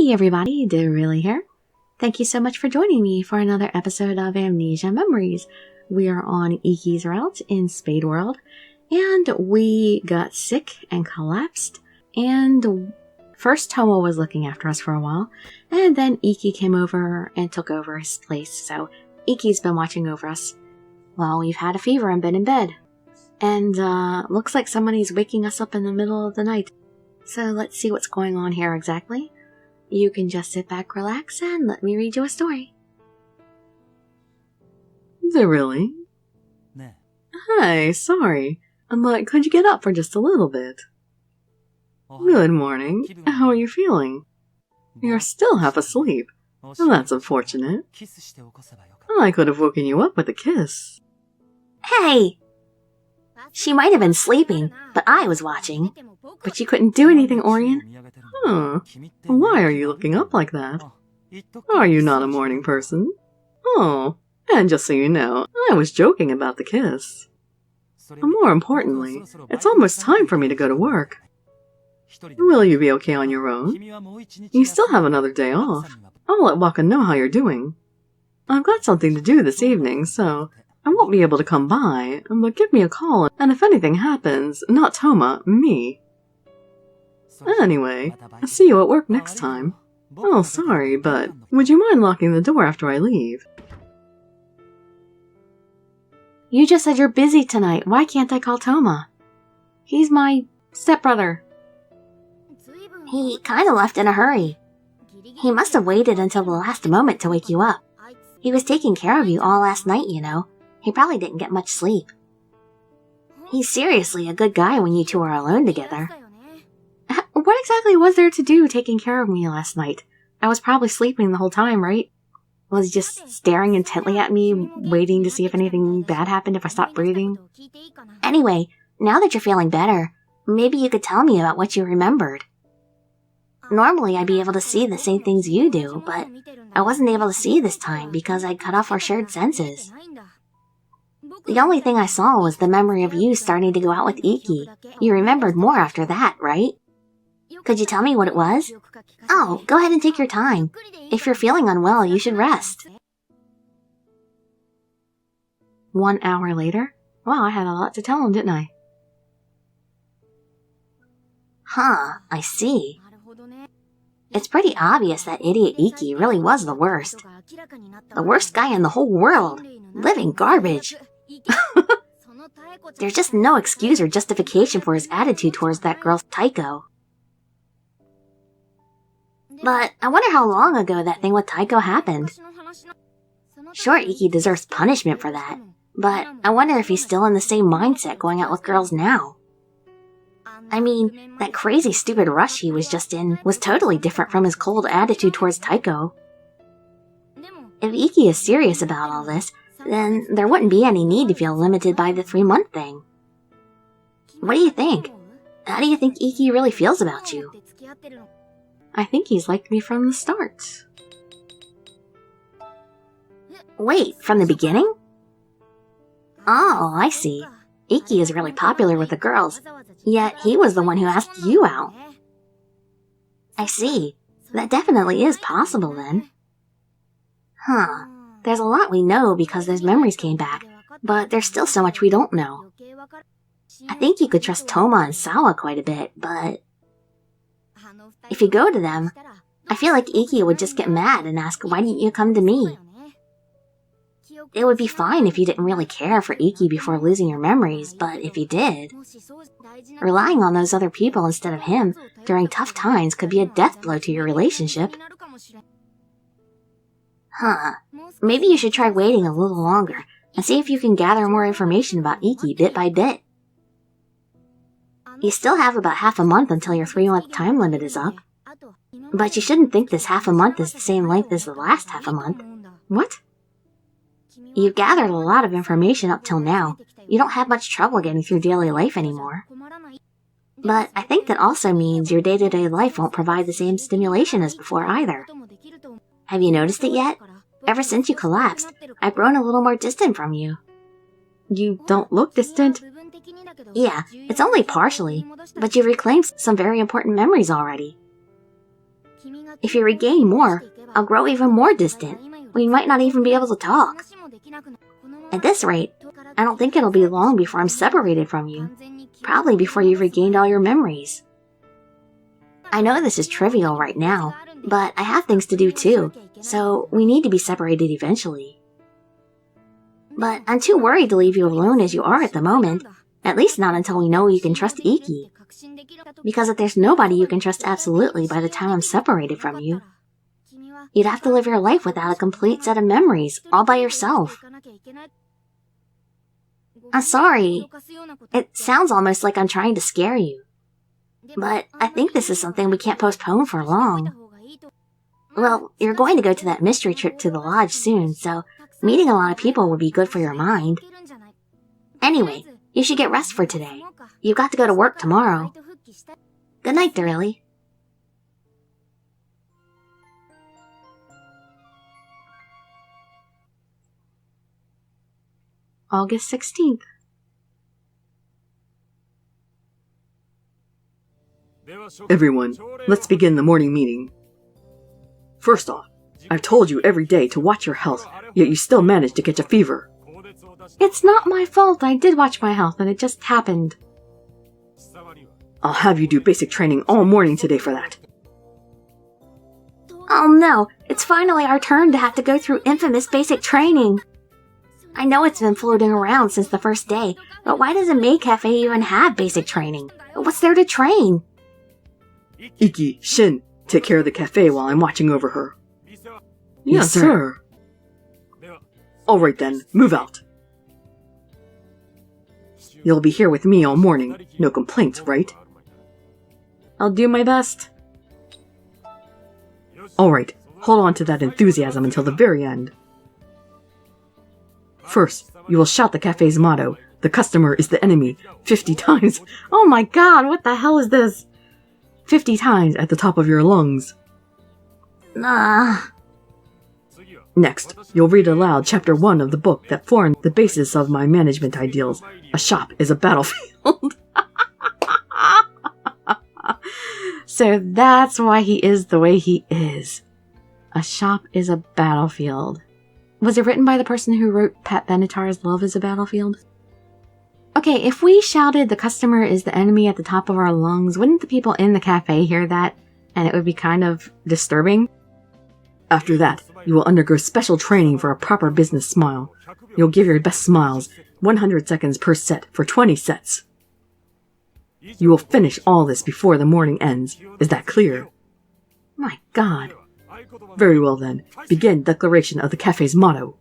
Hey everybody, Dirili here. Thank you so much for joining me for another episode of Amnesia Memories. We are on Ikki's route in Spade World, and we got sick and collapsed, and first Tomo was looking after us for a while, and then Ikki came over and took over his place, so Ikki's been watching over us while we've had a fever and been in bed. And looks like somebody's waking us up in the middle of the night. So let's see what's going on here exactly. You can just sit back, relax, and let me read you a story. Dirili? Hi, sorry. But could you get up for just a little bit? Good morning. How are you feeling? You're still half asleep. That's unfortunate. I could have woken you up with a kiss. Hey! She might have been sleeping, but I was watching. But you couldn't do anything, Orion. Huh. Why are you looking up like that? Are you not a morning person? Oh, and just so you know, I was joking about the kiss. More importantly, it's almost time for me to go to work. Will you be okay on your own? You still have another day off. I'll let Waka know how you're doing. I've got something to do this evening, so I won't be able to come by, but give me a call, and if anything happens, not Toma, me. Anyway, I'll see you at work next time. Oh, sorry, but would you mind locking the door after I leave? You just said you're busy tonight. Why can't I call Toma? He's my stepbrother. He kinda left in a hurry. He must have waited until the last moment to wake you up. He was taking care of you all last night, you know. He probably didn't get much sleep. He's seriously a good guy when you two are alone together. What exactly was there to do taking care of me last night? I was probably sleeping the whole time, right? Was he just staring intently at me, waiting to see if anything bad happened if I stopped breathing? Anyway, now that you're feeling better, maybe you could tell me about what you remembered. Normally I'd be able to see the same things you do, but I wasn't able to see this time because I'd cut off our shared senses. The only thing I saw was the memory of you starting to go out with Ikki. You remembered more after that, right? Could you tell me what it was? Oh, go ahead and take your time. If you're feeling unwell, you should rest. 1 hour later? Wow, I had a lot to tell him, didn't I? Huh, I see. It's pretty obvious that idiot Ikki really was the worst. The worst guy in the whole world. Living garbage. There's just no excuse or justification for his attitude towards that girl, Taiko. But I wonder how long ago that thing with Taiko happened. Sure, Ikki deserves punishment for that, but I wonder if he's still in the same mindset going out with girls now. I mean, that crazy stupid rush he was just in was totally different from his cold attitude towards Taiko. If Ikki is serious about all this, then there wouldn't be any need to feel limited by the 3-month thing. What do you think? How do you think Ikki really feels about you? I think he's liked me from the start. Wait, from the beginning? Oh, I see. Ikki is really popular with the girls, yet he was the one who asked you out. I see. That definitely is possible then. Huh. There's a lot we know because those memories came back, but there's still so much we don't know. I think you could trust Toma and Sawa quite a bit, but if you go to them, I feel like Ikki would just get mad and ask, why didn't you come to me? It would be fine if you didn't really care for Ikki before losing your memories, but if you did, relying on those other people instead of him during tough times could be a death blow to your relationship. Huh. Maybe you should try waiting a little longer and see if you can gather more information about Ikki bit by bit. You still have about half a month until your 3-month time limit is up. But you shouldn't think this half a month is the same length as the last half a month. What? You've gathered a lot of information up till now. You don't have much trouble getting through daily life anymore. But I think that also means your day-to-day life won't provide the same stimulation as before either. Have you noticed it yet? Ever since you collapsed, I've grown a little more distant from you. You don't look distant. Yeah, it's only partially, but you've reclaimed some very important memories already. If you regain more, I'll grow even more distant. We might not even be able to talk. At this rate, I don't think it'll be long before I'm separated from you. Probably before you've regained all your memories. I know this is trivial right now, but I have things to do too, so we need to be separated eventually. But I'm too worried to leave you alone as you are at the moment, at least not until we know you can trust Ikki. Because if there's nobody you can trust absolutely by the time I'm separated from you, you'd have to live your life without a complete set of memories, all by yourself. I'm sorry. It sounds almost like I'm trying to scare you. But I think this is something we can't postpone for long. Well, you're going to go to that mystery trip to the lodge soon, so meeting a lot of people would be good for your mind. Anyway, you should get rest for today. You've got to go to work tomorrow. Good night, Dirili. August 16th. Everyone, let's begin the morning meeting. First off, I've told you every day to watch your health, yet you still manage to catch a fever. It's not my fault. I did watch my health, and it just happened. I'll have you do basic training all morning today for that. Oh no, it's finally our turn to have to go through infamous basic training. I know it's been floating around since the first day, but why does a maid cafe even have basic training? What's there to train? Ikki, Shin, take care of the cafe while I'm watching over her. Yes, sir. Alright then, move out. You'll be here with me all morning. No complaints, right? I'll do my best. Alright, hold on to that enthusiasm until the very end. First, you will shout the cafe's motto, "The customer is the enemy," 50 times. Oh my god, what the hell is this? 50 times at the top of your lungs. Next, you'll read aloud Chapter 1 of the book that formed the basis of my management ideals. A shop is a battlefield. So that's why he is the way he is. A shop is a battlefield. Was it written by the person who wrote Pat Benatar's Love is a Battlefield? Okay, if we shouted "the customer is the enemy" at the top of our lungs, wouldn't the people in the cafe hear that? And it would be kind of disturbing? After that, you will undergo special training for a proper business smile. You'll give your best smiles, 100 seconds per set for 20 sets. You will finish all this before the morning ends. Is that clear? My god. Very well then, begin declaration of the cafe's motto.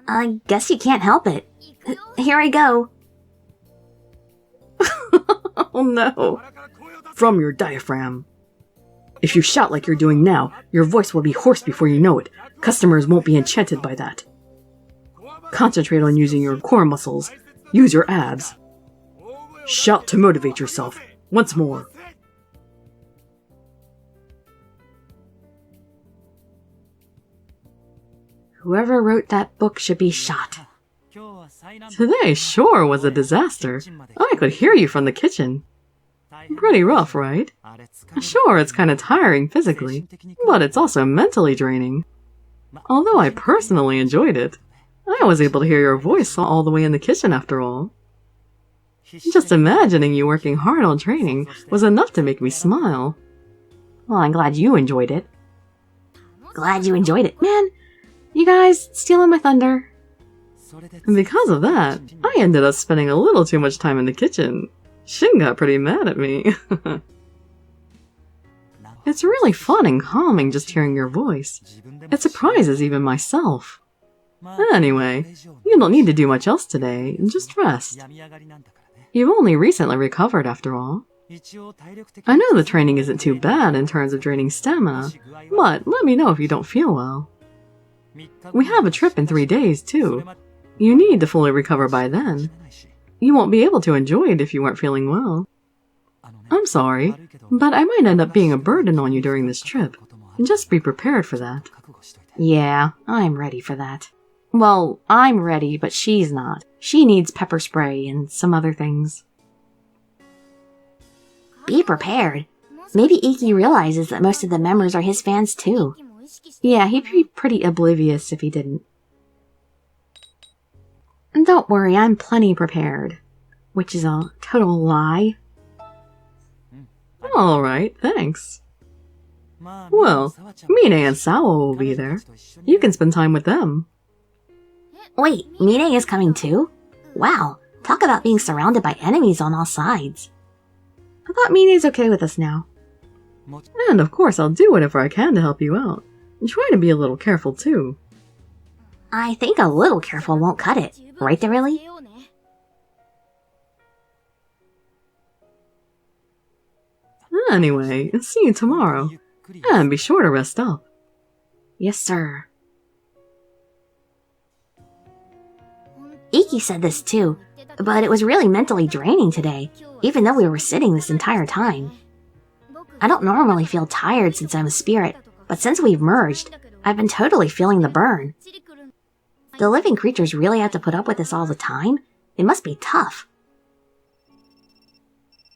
I guess you can't help it. Here I go. Oh no. From your diaphragm. If you shout like you're doing now, your voice will be hoarse before you know it. Customers won't be enchanted by that. Concentrate on using your core muscles. Use your abs. Shout to motivate yourself. Once more. Whoever wrote that book should be shot. Today sure was a disaster. I could hear you from the kitchen. Pretty rough, right? Sure, it's kind of tiring physically, but it's also mentally draining. Although I personally enjoyed it. I was able to hear your voice all the way in the kitchen after all. Just imagining you working hard on training was enough to make me smile. Well, I'm glad you enjoyed it. Glad you enjoyed it. Man, you guys stealing my thunder. And because of that, I ended up spending a little too much time in the kitchen. Shin got pretty mad at me. It's really fun and calming just hearing your voice. It surprises even myself. Anyway, you don't need to do much else today, just rest. You've only recently recovered after all. I know the training isn't too bad in terms of draining stamina, but let me know if you don't feel well. We have a trip in 3 days too. You need to fully recover by then. You won't be able to enjoy it if you weren't feeling well. I'm sorry, but I might end up being a burden on you during this trip. Just be prepared for that. Yeah, I'm ready for that. Well, I'm ready, but she's not. She needs pepper spray and some other things. Be prepared? Maybe Ikki realizes that most of the members are his fans too. Yeah, he'd be pretty oblivious if he didn't. And don't worry, I'm plenty prepared. Which is a total lie. Alright, thanks. Well, Mine and Sawa will be there. You can spend time with them. Wait, Mine is coming too? Wow, talk about being surrounded by enemies on all sides. I thought Mine's okay with us now. And of course I'll do whatever I can to help you out. And try to be a little careful too. I think a little careful won't cut it. Right, Dirili? Anyway, see you tomorrow. And be sure to rest up. Yes, sir. Ikki said this too, but it was really mentally draining today, even though we were sitting this entire time. I don't normally feel tired since I'm a spirit, but since we've merged, I've been totally feeling the burn. The living creatures really have to put up with this all the time? It must be tough.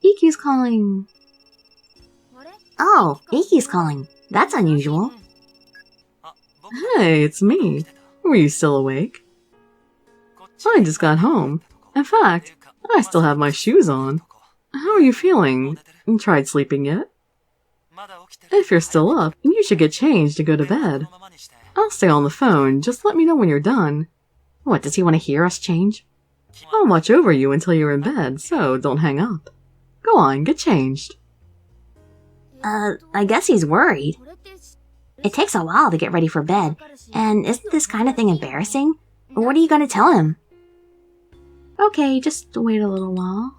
Ikki's calling. Oh, Ikki's calling. That's unusual. Hey, it's me. Were you still awake? I just got home. In fact, I still have my shoes on. How are you feeling? Tried sleeping yet? If you're still up, you should get changed to go to bed. I'll stay on the phone, just let me know when you're done. What, does he want to hear us change? I'll watch over you until you're in bed, so don't hang up. Go on, get changed. I guess he's worried. It takes a while to get ready for bed, and isn't this kind of thing embarrassing? What are you going to tell him? Okay, just wait a little while.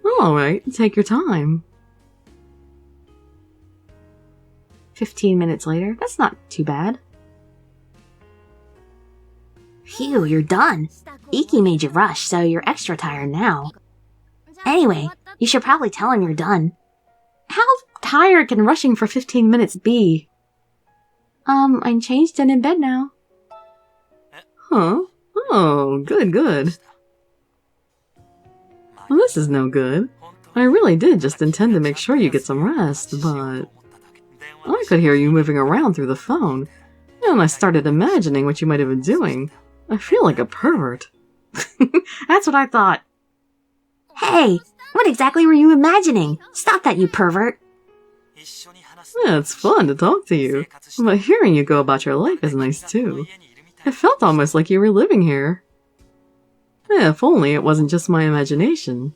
Alright, take your time. 15 minutes later, that's not too bad. Phew, you're done. Ikki made you rush, so you're extra tired now. Anyway, you should probably tell him you're done. How tired can rushing for 15 minutes be? I'm changed and in bed now. Huh? Oh, good. Well, this is no good. I really did just intend to make sure you get some rest, but I could hear you moving around through the phone, and I started imagining what you might have been doing. I feel like a pervert. That's what I thought. Hey, what exactly were you imagining? Stop that, you pervert. Yeah, it's fun to talk to you, but hearing you go about your life is nice too. It felt almost like you were living here. If only it wasn't just my imagination.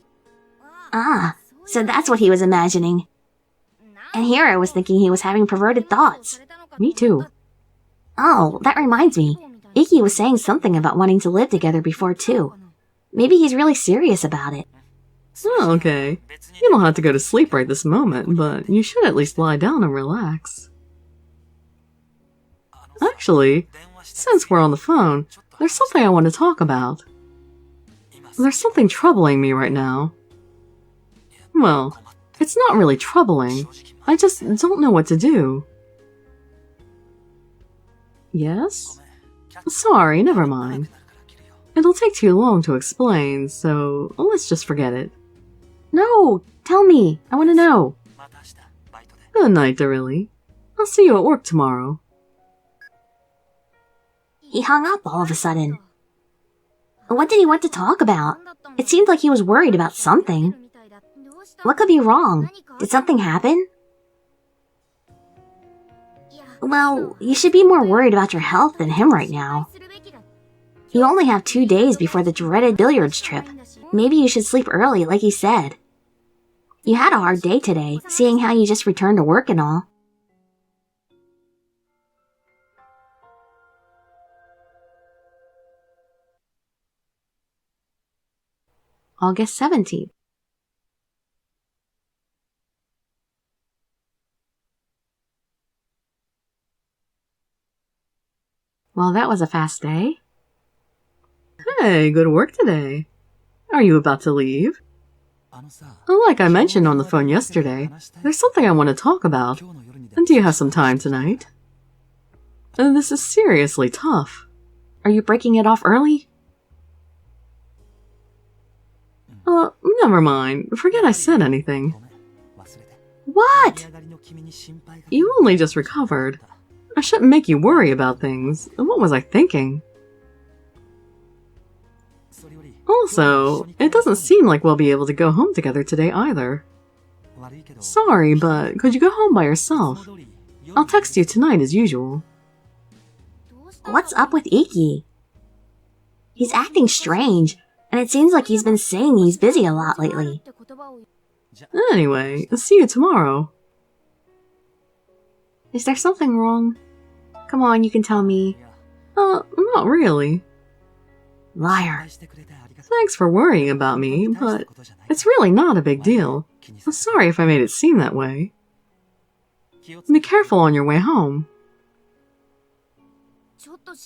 Ah, so that's what he was imagining. And here I was thinking he was having perverted thoughts. Me too. Oh, that reminds me. Ikki was saying something about wanting to live together before too. Maybe he's really serious about it. Oh, okay. You don't have to go to sleep right this moment, but you should at least lie down and relax. Actually, since we're on the phone, there's something I want to talk about. There's something troubling me right now. Well, it's not really troubling. I just don't know what to do. Yes? Sorry, never mind. It'll take too long to explain, so let's just forget it. No, tell me. I want to know. Good night, Dirili. I'll see you at work tomorrow. He hung up all of a sudden. What did he want to talk about? It seemed like he was worried about something. What could be wrong? Did something happen? Well, you should be more worried about your health than him right now. You only have 2 days before the dreaded billiards trip. Maybe you should sleep early, like he said. You had a hard day today, seeing how you just returned to work and all. August 17th. Well, that was a fast day. Hey, good work today. Are you about to leave? Like I mentioned on the phone yesterday, there's something I want to talk about. Do you have some time tonight? This is seriously tough. Are you breaking it off early? Never mind. Forget I said anything. What? You only just recovered. I shouldn't make you worry about things. What was I thinking? Also, it doesn't seem like we'll be able to go home together today either. Sorry, but could you go home by yourself? I'll text you tonight as usual. What's up with Ikki? He's acting strange, and it seems like he's been saying he's busy a lot lately. Anyway, see you tomorrow. Is there something wrong? Come on, you can tell me. Not really. Liar. Thanks for worrying about me, but it's really not a big deal. I'm sorry if I made it seem that way. Be careful on your way home.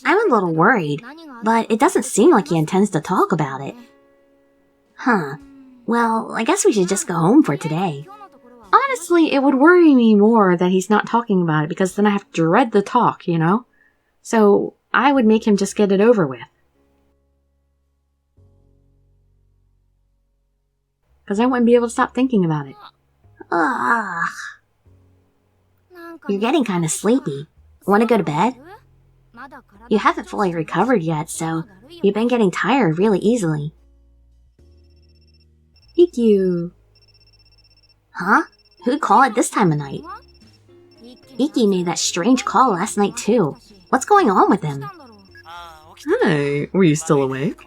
I'm a little worried, but it doesn't seem like he intends to talk about it. Huh. Well, I guess we should just go home for today. Honestly, it would worry me more that he's not talking about it because then I have to dread the talk, you know? So, I would make him just get it over with. Because I wouldn't be able to stop thinking about it. Ugh. You're getting kind of sleepy. Want to go to bed? You haven't fully recovered yet, so you've been getting tired really easily. Ikki. Huh? Who'd call it this time of night? Ikki made that strange call last night too. What's going on with him? Hey, were you still awake?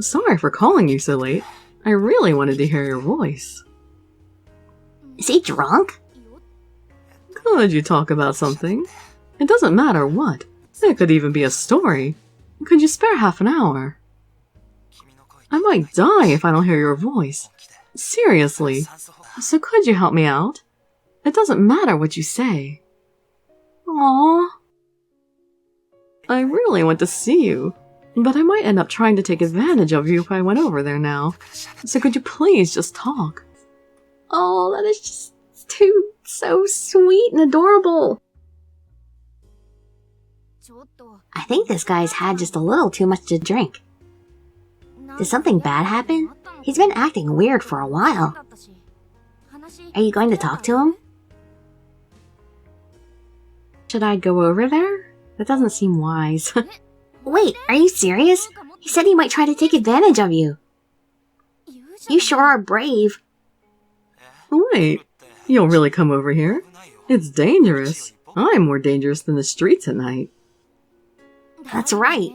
Sorry for calling you so late. I really wanted to hear your voice. Is he drunk? Could you talk about something? It doesn't matter what. It could even be a story. Could you spare half an hour? I might die if I don't hear your voice. Seriously. So could you help me out? It doesn't matter what you say. Aww. I really want to see you, but I might end up trying to take advantage of you if I went over there now. So could you please just talk? Oh, that is just so sweet and adorable. I think this guy's had just a little too much to drink. Did something bad happen? He's been acting weird for a while. Are you going to talk to him? Should I go over there? That doesn't seem wise. Wait, are you serious? He said he might try to take advantage of you. You sure are brave. Wait, you'll really come over here? It's dangerous. I'm more dangerous than the streets at night. That's right.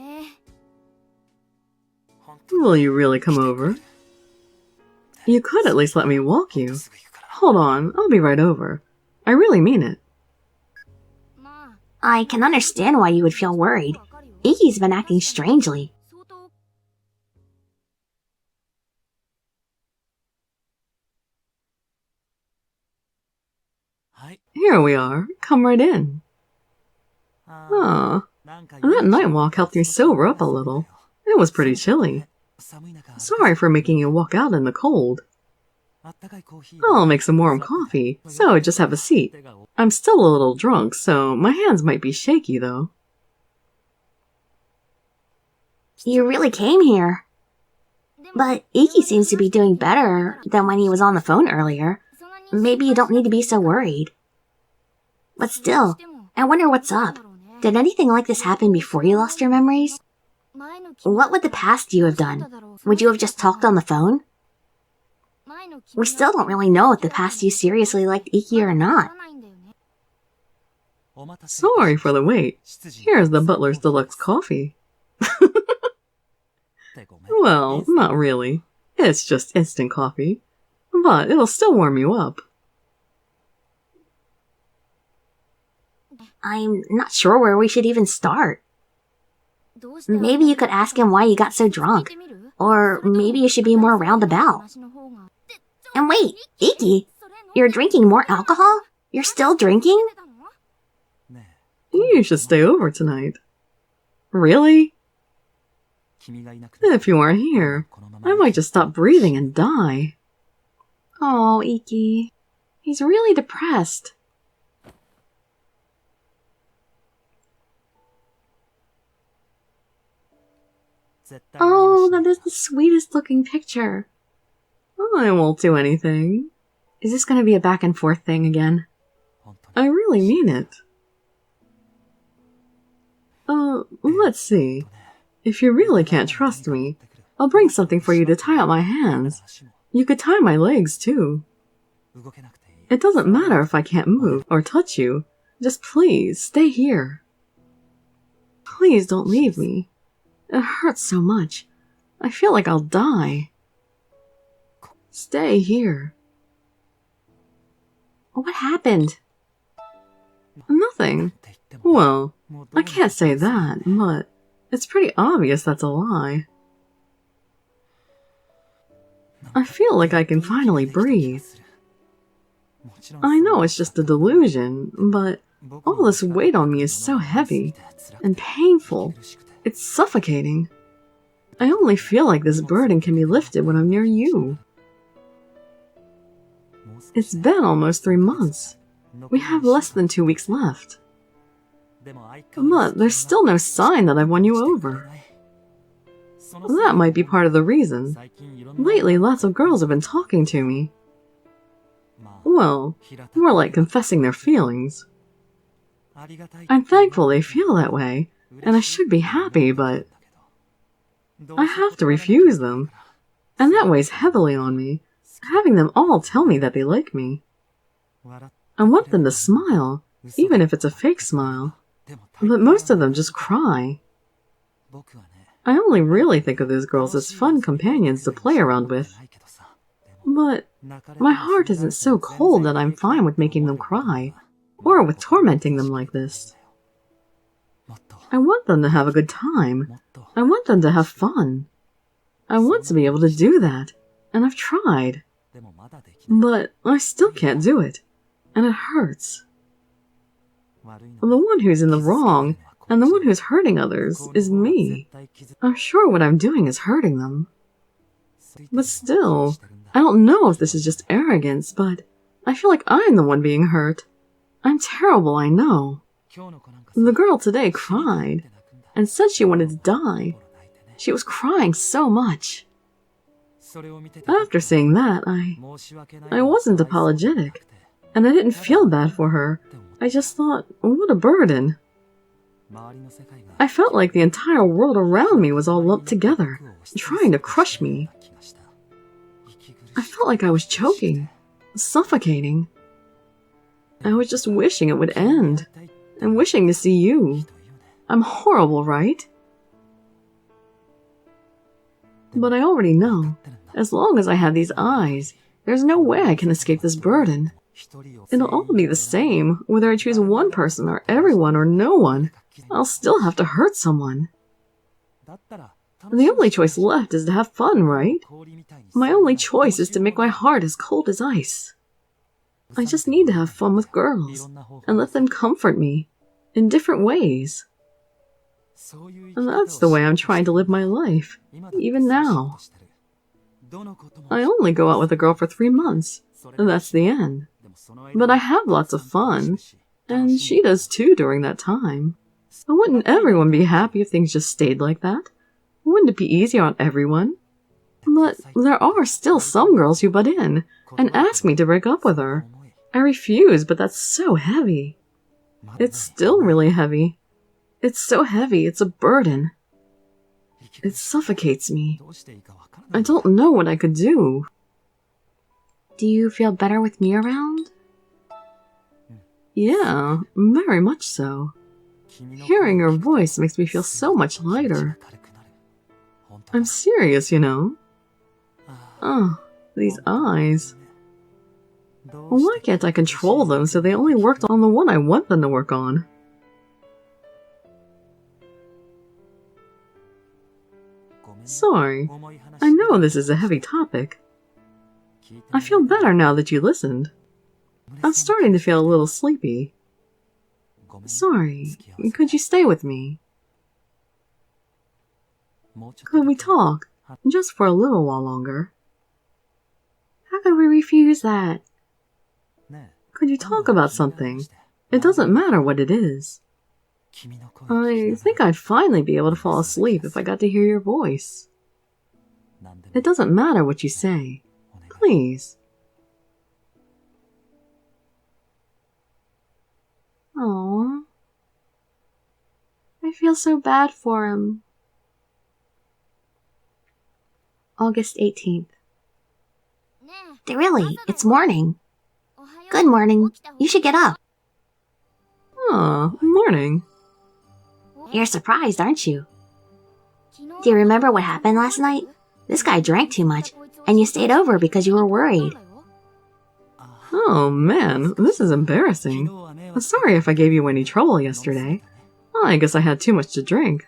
Will you really come over? You could at least let me walk you. Hold on, I'll be right over. I really mean it. I can understand why you would feel worried. Ikki's been acting strangely. Here we are. Come right in. That night walk helped me sober up a little. It was pretty chilly. Sorry for making you walk out in the cold. I'll make some warm coffee, so just have a seat. I'm still a little drunk, so my hands might be shaky, though. You really came here. But Ikki seems to be doing better than when he was on the phone earlier. Maybe you don't need to be so worried. But still, I wonder what's up. Did anything like this happen before you lost your memories? What would the past you have done? Would you have just talked on the phone? We still don't really know if the past you seriously liked Ikki or not. Sorry for the wait. Here's the butler's deluxe coffee. Well, not really. It's just instant coffee. But it'll still warm you up. I'm not sure where we should even start. Maybe you could ask him why you got so drunk. Or maybe you should be more roundabout. And wait, Ikki, you're drinking more alcohol? You're still drinking? You should stay over tonight. Really? If you aren't here, I might just stop breathing and die. Oh, Ikki. He's really depressed. Oh, that is the sweetest looking picture. I won't do anything. Is this going to be a back and forth thing again? I really mean it. Let's see. If you really can't trust me, I'll bring something for you to tie up my hands. You could tie my legs, too. It doesn't matter if I can't move or touch you. Just please, stay here. Please don't leave me. It hurts so much. I feel like I'll die. Stay here. What happened? Nothing. Well, I can't say that, but it's pretty obvious that's a lie. I feel like I can finally breathe. I know it's just a delusion, but all this weight on me is so heavy and painful. It's suffocating. I only feel like this burden can be lifted when I'm near you. It's been almost 3 months. We have less than 2 weeks left. But there's still no sign that I've won you over. That might be part of the reason. Lately, lots of girls have been talking to me. Well, more like confessing their feelings. I'm thankful they feel that way, and I should be happy, but I have to refuse them, and that weighs heavily on me, having them all tell me that they like me. I want them to smile, even if it's a fake smile, but most of them just cry. I only really think of those girls as fun companions to play around with, but my heart isn't so cold that I'm fine with making them cry, or with tormenting them like this. I want them to have a good time. I want them to have fun. I want to be able to do that, and I've tried. But I still can't do it, and it hurts. The one who's in the wrong, and the one who's hurting others, is me. I'm sure what I'm doing is hurting them. But still, I don't know if this is just arrogance, but I feel like I'm the one being hurt. I'm terrible, I know. The girl today cried, and said she wanted to die. She was crying so much. After seeing that, I wasn't apologetic, and I didn't feel bad for her. I just thought, what a burden. I felt like the entire world around me was all lumped together, trying to crush me. I felt like I was choking, suffocating. I was just wishing it would end, and wishing to see you. I'm horrible, right? But I already know, as long as I have these eyes, there's no way I can escape this burden. It'll all be the same, whether I choose one person or everyone or no one. I'll still have to hurt someone. The only choice left is to have fun, right? My only choice is to make my heart as cold as ice. I just need to have fun with girls, and let them comfort me, in different ways. And that's the way I'm trying to live my life, even now. I only go out with a girl for 3 months, and that's the end. But I have lots of fun, and she does too during that time. Wouldn't everyone be happy if things just stayed like that? Wouldn't it be easier on everyone? But there are still some girls who butt in, and ask me to break up with her. I refuse, but that's so heavy. It's still really heavy. It's so heavy, it's a burden. It suffocates me. I don't know what I could do. Do you feel better with me around? Yeah, very much so. Hearing your voice makes me feel so much lighter. I'm serious, you know. Oh, these eyes. Why can't I control them so they only work on the one I want them to work on? Sorry, I know this is a heavy topic. I feel better now that you listened. I'm starting to feel a little sleepy. Sorry, could you stay with me? Could we talk, just for a little while longer? How could we refuse that? Could you talk about something? It doesn't matter what it is. I think I'd finally be able to fall asleep if I got to hear your voice. It doesn't matter what you say. Please. feel so bad for him. August 18th. Dirili, it's morning. Good morning. You should get up. Oh, morning. You're surprised, aren't you? Do you remember what happened last night? This guy drank too much, and you stayed over because you were worried. Oh man, this is embarrassing. I'm sorry if I gave you any trouble yesterday. Well, I guess I had too much to drink.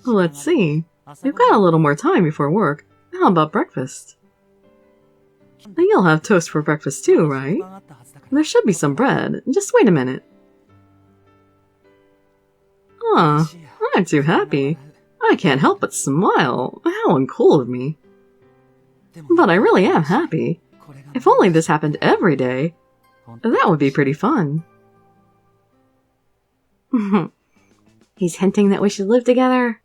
Let's see. We've got a little more time before work. How about breakfast? You'll have toast for breakfast too, right? There should be some bread. Just wait a minute. Aw, I'm too happy. I can't help but smile. How uncool of me. But I really am happy. If only this happened every day, that would be pretty fun. He's hinting that we should live together.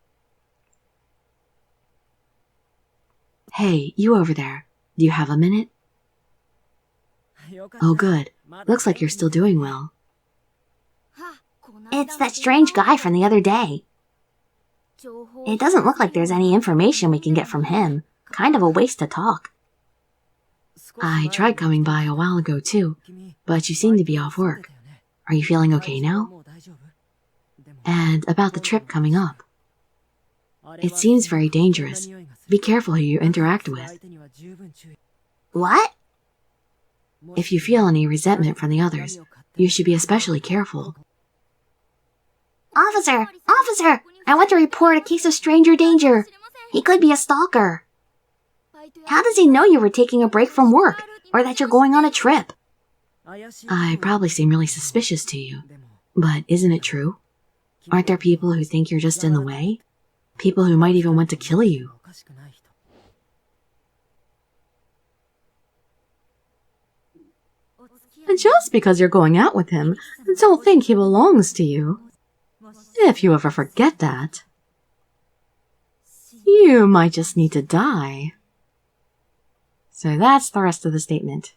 Hey, you over there. Do you have a minute? Oh, good. Looks like you're still doing well. It's that strange guy from the other day. It doesn't look like there's any information we can get from him. Kind of a waste to talk. I tried coming by a while ago too, but you seem to be off work. Are you feeling okay now? And about the trip coming up. It seems very dangerous. Be careful who you interact with. What? If you feel any resentment from the others, you should be especially careful. Officer! Officer! I want to report a case of stranger danger. He could be a stalker. How does he know you were taking a break from work, or that you're going on a trip? I probably seem really suspicious to you, but isn't it true? Aren't there people who think you're just in the way? People who might even want to kill you. And just because you're going out with him, don't think he belongs to you. If you ever forget that, you might just need to die. So that's the rest of the statement.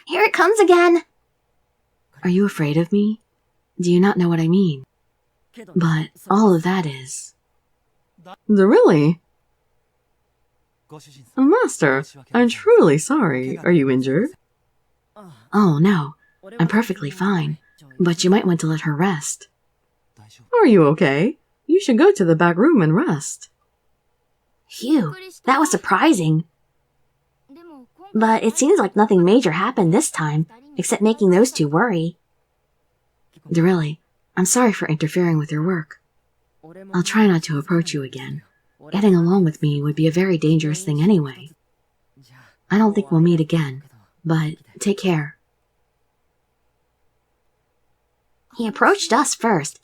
Here it comes again. Are you afraid of me? Do you not know what I mean? But all of that is... Dirili? Master, I'm truly sorry. Are you injured? Oh, no. I'm perfectly fine. But you might want to let her rest. Are you okay? You should go to the back room and rest. Phew, that was surprising. But it seems like nothing major happened this time, except making those two worry. Dirili, I'm sorry for interfering with your work. I'll try not to approach you again. Getting along with me would be a very dangerous thing anyway. I don't think we'll meet again, but take care. He approached us first,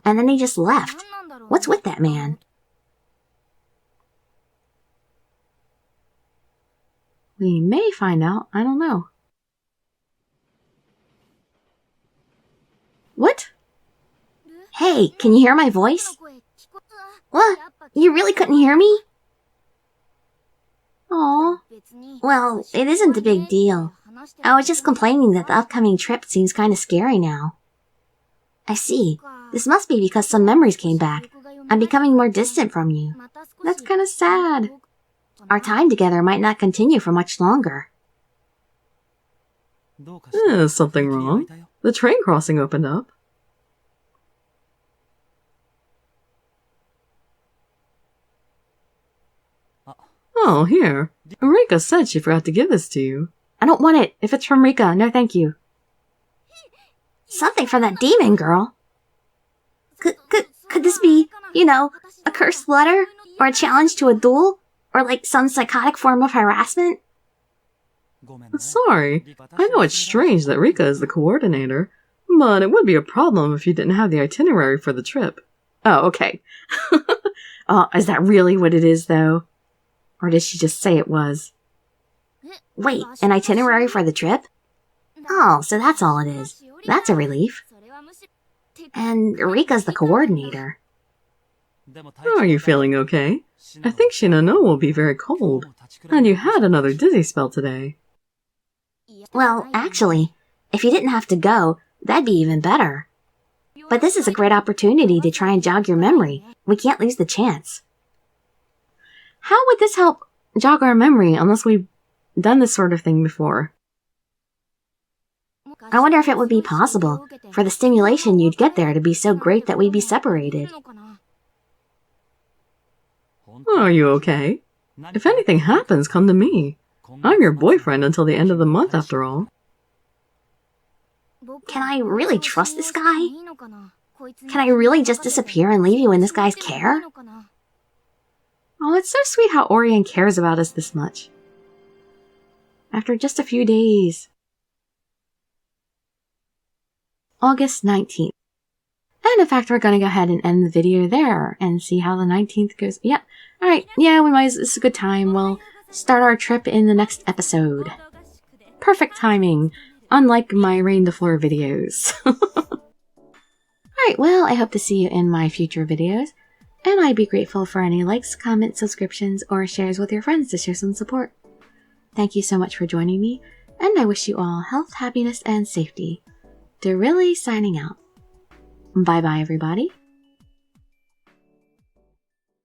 and then he just left. What's with that man? We may find out. I don't know. What? Hey, can you hear my voice? What? You really couldn't hear me? Aw. Well, it isn't a big deal. I was just complaining that the upcoming trip seems kind of scary now. I see. This must be because some memories came back. I'm becoming more distant from you. That's kind of sad. Our time together might not continue for much longer. Is something wrong? The train crossing opened up. Oh, here. Rika said she forgot to give this to you. I don't want it. If it's from Rika, no thank you. Something from that demon girl. Could this be, a cursed letter? Or a challenge to a duel? Or like some psychotic form of harassment? Sorry. I know it's strange that Rika is the coordinator, but it would be a problem if you didn't have the itinerary for the trip. Oh, okay. Is that really what it is, though? Or did she just say it was? Wait, an itinerary for the trip? Oh, so that's all it is. That's a relief. And Rika's the coordinator. Are you feeling okay? I think Shinano will be very cold. And you had another dizzy spell today. Well, actually, if you didn't have to go, that'd be even better. But this is a great opportunity to try and jog your memory. We can't lose the chance. How would this help jog our memory unless we've done this sort of thing before? I wonder if it would be possible for the stimulation you'd get there to be so great that we'd be separated. Are you okay? If anything happens, come to me. I'm your boyfriend until the end of the month, after all. Can I really trust this guy? Can I really just disappear and leave you in this guy's care? Oh, it's so sweet how Orion cares about us this much. After just a few days. August 19th. And in fact, we're going to go ahead and end the video there and see how the 19th goes. Yep. Alright, yeah, it's a good time. We'll start our trip in the next episode. Perfect timing, unlike my Rain to Floor videos. Alright, well, I hope to see you in my future videos. And I'd be grateful for any likes, comments, subscriptions, or shares with your friends to show some support. Thank you so much for joining me, and I wish you all health, happiness, and safety. Dirili signing out. Bye-bye, everybody.